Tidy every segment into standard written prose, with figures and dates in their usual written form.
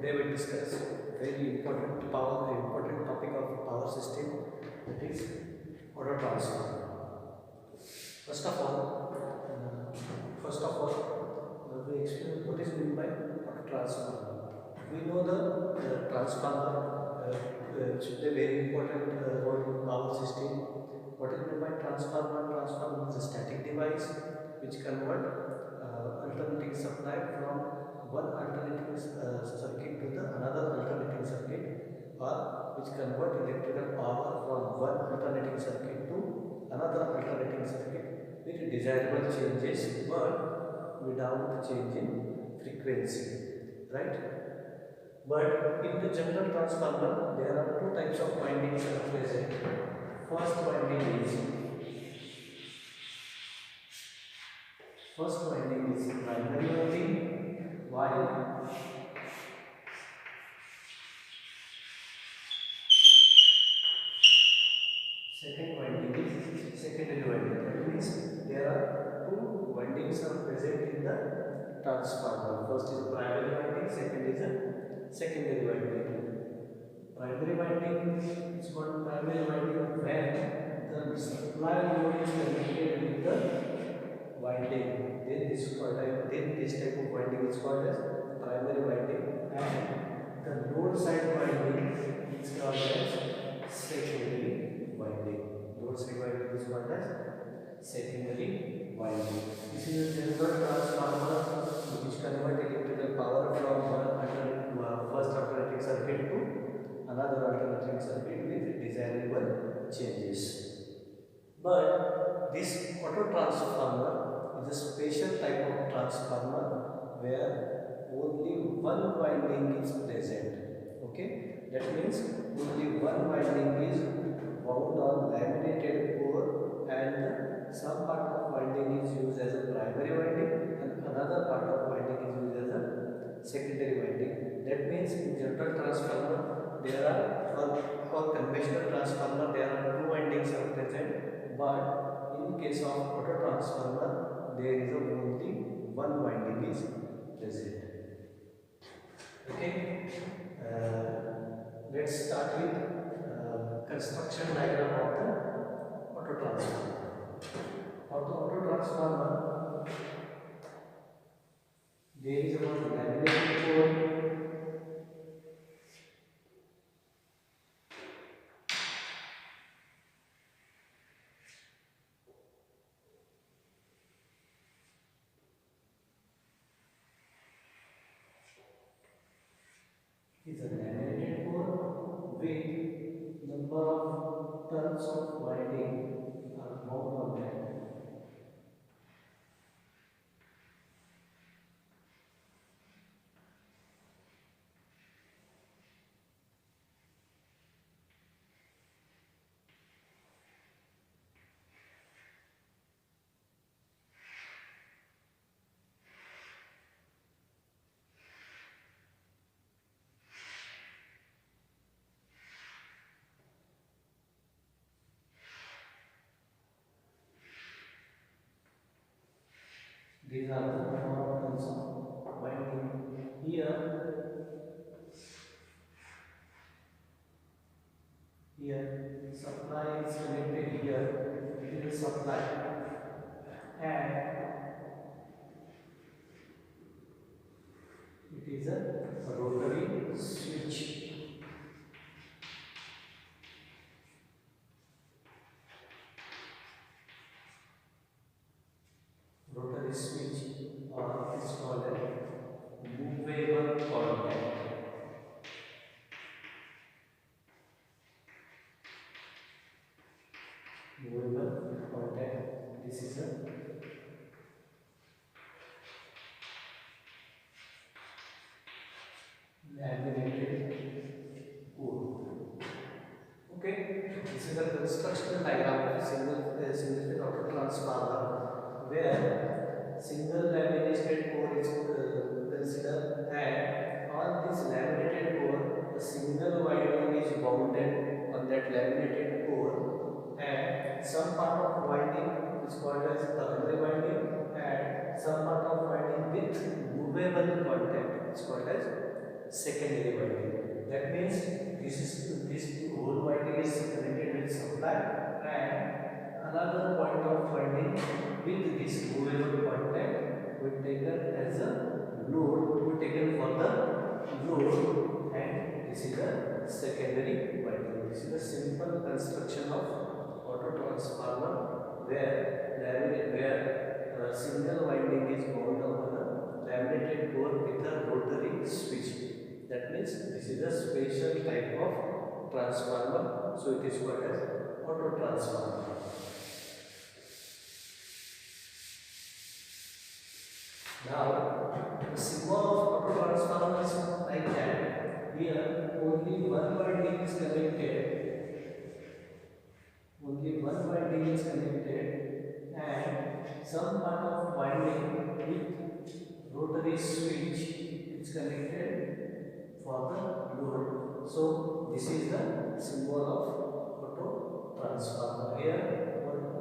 Today we discuss very important topic of power system, that is auto transformer. First of all, we explain what is meant by auto transformer. We know the transformer should be a very important role in power system. What is meant by transformer? Transformer is a static device which convert alternating supply from one alternating circuit to the another alternating circuit, or which convert electrical power from one alternating circuit to another alternating circuit with desirable changes but without change in frequency, right? But in the general transformer there are two types of windings are present. First winding is primary winding, while second winding is secondary winding. That means there are two windings are present in the transformer. First is primary winding, second is a secondary winding. Primary winding is called primary winding when the supply load is connected with the winding. Then this type of winding is called as primary winding, and the load side winding is called as secondary winding. Load side winding is called as secondary winding. This is a general transformer which convert electrical power from first alternating circuit to another alternating circuit with desirable changes. But this auto transformer is a special type of transformer where only one winding is present. Okay, that means only one winding is wound on laminated core, and some part of winding is used as a primary winding and another part of winding is used as a secondary winding. That means in general transformer there are, for conventional transformer there are two windings are present, but in case of auto transformer there is only one winding is present. Okay, let's start with construction diagram of the auto transformer. For the auto transformer there is one laminated core, is a laminated core with number of turns of winding are bound on that. These are the number of turns of winding. Here supply is connected here. It is supply, and it is a rotary switch. Rotary switch, or it is called a movable contact. Movable contact. This is a laminated core. Okay, this is a construction diagram of a single phase auto transformer where single laminated core is considered, and on this laminated core a single winding is bounded on that laminated core, and some part of winding is called as primary winding, and some part of winding with movable contact is called as secondary winding. That means this whole winding is connected with supply, and another point of winding with this movable contact will taken as a load, will taken for the load, and this is the secondary winding. This is a simple construction of auto transformer where a single winding is wound on a laminated core with a rotary switch. That means this is a special type of transformer, so it is called as auto transformer. Now, the symbol of auto transformer is like that. Here, only one winding is connected. Only one winding is connected, and some part of winding with rotary switch is connected for the load. So, this is the symbol of auto transformer. Here,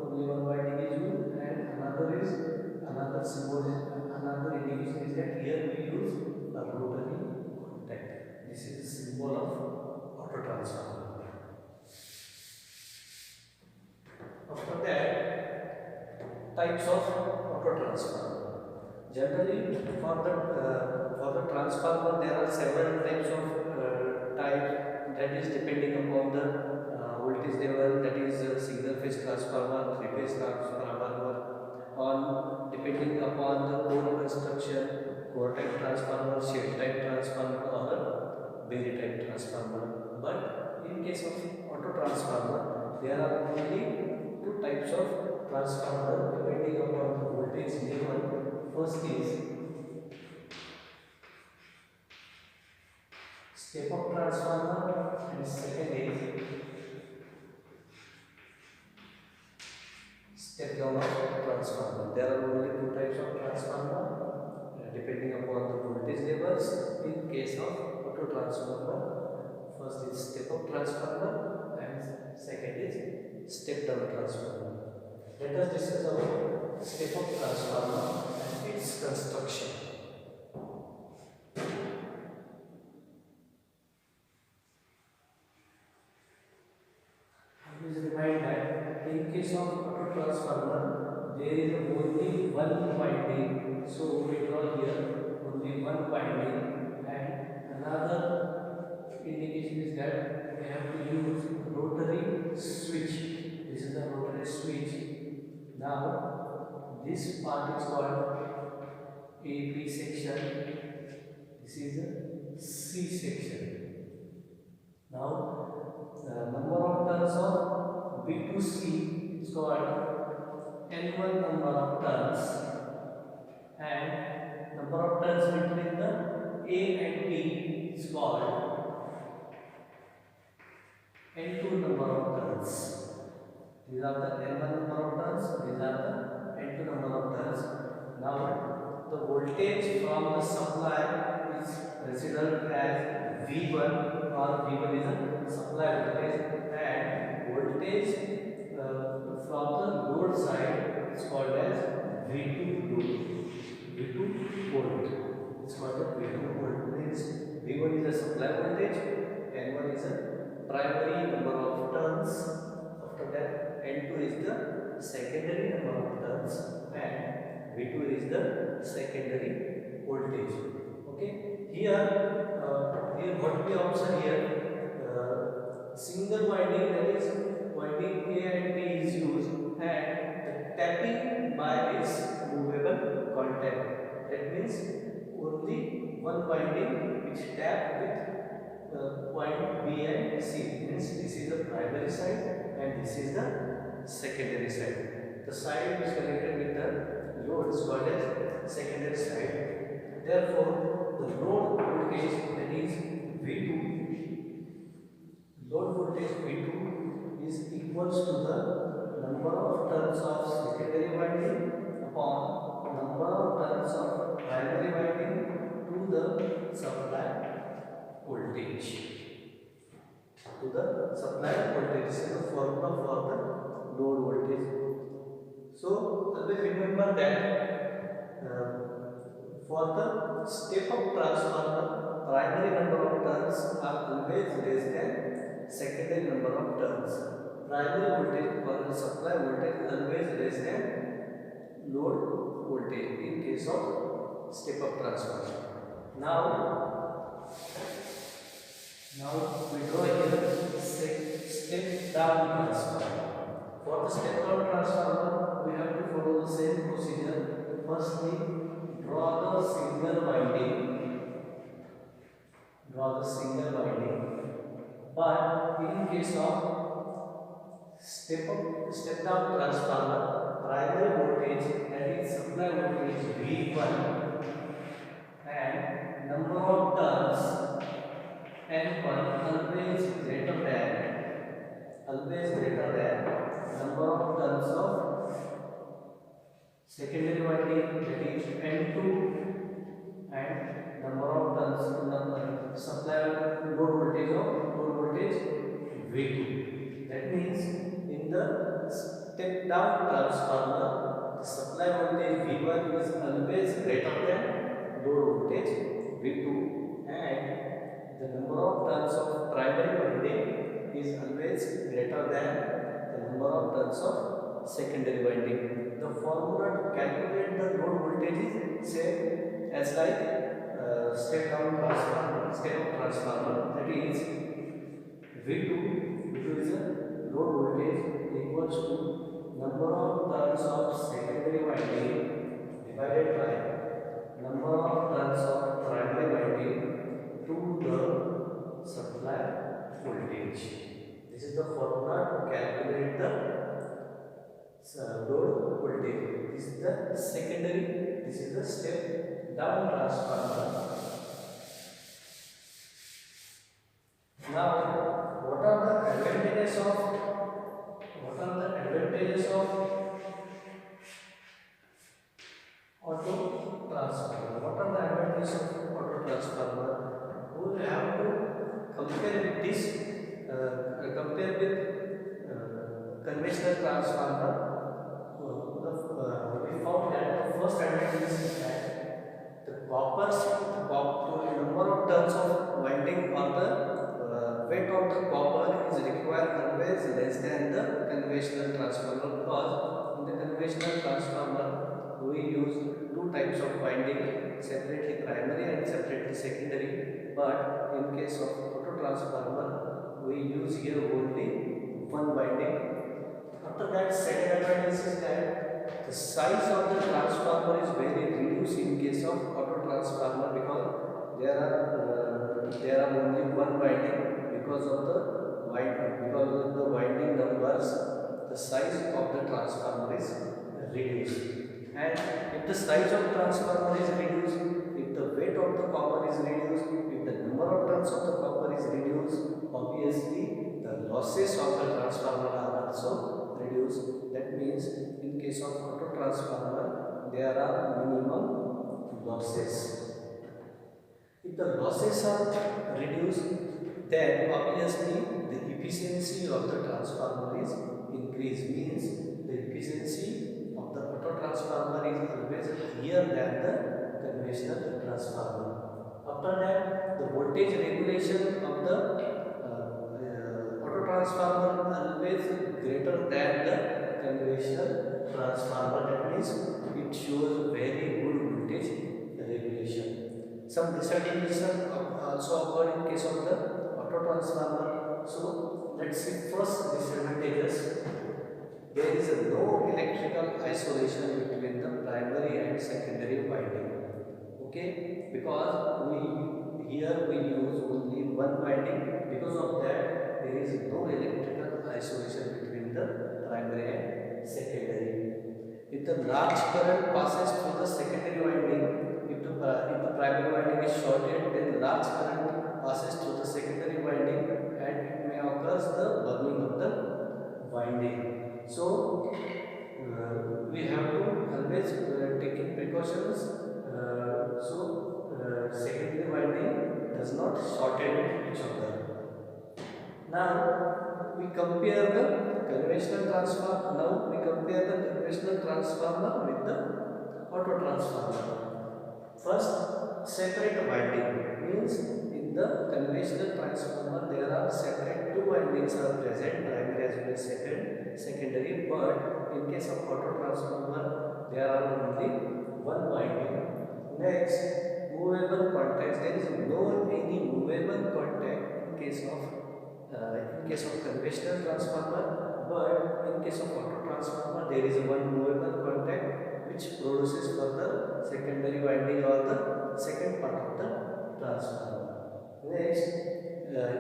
only one winding is used, and another symbol is another indication is that here we use a rotary contact. This is the symbol of auto transformer. After that, types of auto transformer. Generally, for the transformer, there are several types of types, that is depending upon the voltage level. That is single phase transformer, three phase transformer, on depending upon the core construction, core type transformer, shell type transformer, or berry type transformer. But in case of auto transformer, there are only two types of transformer depending upon the voltage level. First is step up transformer, and second is step down transformer. There are only two types of transformer depending upon the voltage levels. In case of auto transformer, first is step up transformer and second is step down transformer. Let us discuss about step up transformer and its construction. Please remind that in case of auto transformer, there is only one winding. So we draw here only one winding, and another indication is that we have to use rotary switch. This is the rotary switch. Now this part is called A-B section. This is a C section. Now the number of turns of B to C is called N1 number of turns, and number of turns between the A and B is called N2 number of turns. These are the N1 number of turns, these are the N2 number of turns. Now the voltage from the supply is considered as V1, or V1 is a supply voltage, and voltage from the load side is called as V2 load, V2 volt. It's called the V2 volt. Means V1 is a supply voltage, N1 is a primary number of turns. After that, N2 is the secondary number of turns, and V2 is the secondary voltage. Okay. Here what we observe here, single winding, that is winding A and B is used, and the tapping by this movable contact. That means only one winding which tap with point B and C. Means this is the primary side and this is the secondary side. The side which connected with the load is called as secondary side. Therefore, the load voltage, that is V2, load voltage V2 is equals to the number of turns of secondary winding upon number of turns of primary winding to the supply voltage. To the supply voltage. This is the formula for the load voltage. So always remember that for the step up transformer, primary number of turns are always less than secondary number of turns. Primary voltage or supply voltage is always less than load voltage in case of step up transformer. Now we draw here step down transformer. For the step down transformer, we have to follow the same procedure. Firstly, draw the single winding. But in case of step down transformer, primary voltage, that is supply voltage V1, and number of turns N1 always greater than number of turns of secondary winding, that is N2, and number of turns supply load voltage V2. That means in the step down transformer, the supply voltage V1 is always greater than load voltage V2, and the number of turns of primary winding is always greater than the number of turns of secondary winding. The formula to calculate the load voltage is same as like step up transformer, that is V2 is a load voltage equals to number of turns of secondary winding divided by number of turns of primary winding to the supply voltage. This is the formula to calculate the load voltage. This is the secondary, this is the step down transformer. Now, what are the advantages of auto transformer? What are the advantages of auto transformer? We have to compare with this, conventional transformer. We found that the first advantage is that the number of turns of winding or the weight of the copper is required always less than the conventional transformer, because in the conventional transformer we use two types of winding, separately primary and separately secondary, but in case of auto transformer we use here only one winding. After that, second advantage is that the size of the transformer is very reduced in case of auto transformer, because there are only one winding. Because of the winding numbers, the size of the transformer is reduced. And if the size of transformer is reduced, if the weight of the copper is reduced, if the number of turns of the copper is reduced, obviously the losses of the transformer are also reduced. That means in case of auto transformer, there are minimum losses. If the losses are reduced, then obviously the efficiency of the transformer is increased. Means the efficiency of the auto transformer is always higher than the conventional transformer. After that, the voltage regulation of the auto transformer always greater than the conventional transformer. That means it shows very good voltage regulation. Some disadvantages also occurred in case of the auto transformer. So let's see first disadvantages. There is no electrical isolation between the primary and secondary winding. Okay, because we use only one winding. Because of that, there is no electrical isolation between the primary and secondary. If the large current passes through the secondary winding, if the primary winding is shorted, then large current passes through the secondary winding and it may occur the burning of the winding. So we have to always taking precautions. Secondary winding does not shorten each other. Now we compare the conventional transformer. With the auto transformer. First, separate winding. We means in the conventional transformer there are separate two windings are present, primary as well as secondary. But in case of auto transformer there are only one winding. Next, movable contacts. There is no any movable contact in case of conventional transformer, but in case of auto transformer there is one movable contact which produces further secondary winding or the second part of the transformer. Next,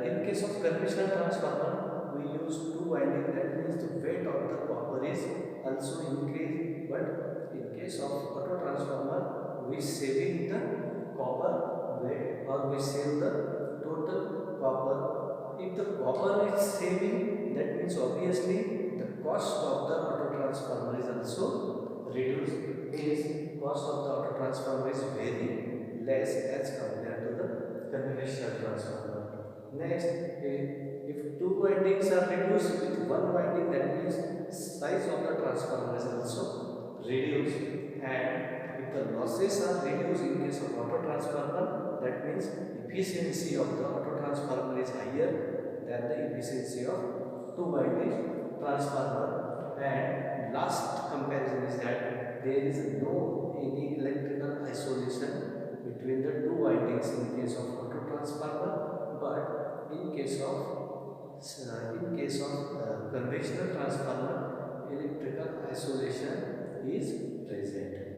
in case of conventional transformer we use two winding, that means the weight of the copper is also increased, but in case of auto transformer we saving the copper weight or we save the total copper. If the copper is saving, that means obviously the cost of the auto transformer is also reduced. Means cost of the auto transformer is very less as compared to the conventional transformer. Next, if two windings are reduced with one winding, that means size of the transformer is also reduced. And if the losses are reduced in case of auto transformer, that means efficiency of the auto transformer is higher than the efficiency of two winding transformer. And last comparison is that there is no any electrical isolation between the two windings in case of auto transformer, but in case of conventional transformer, electrical isolation is present.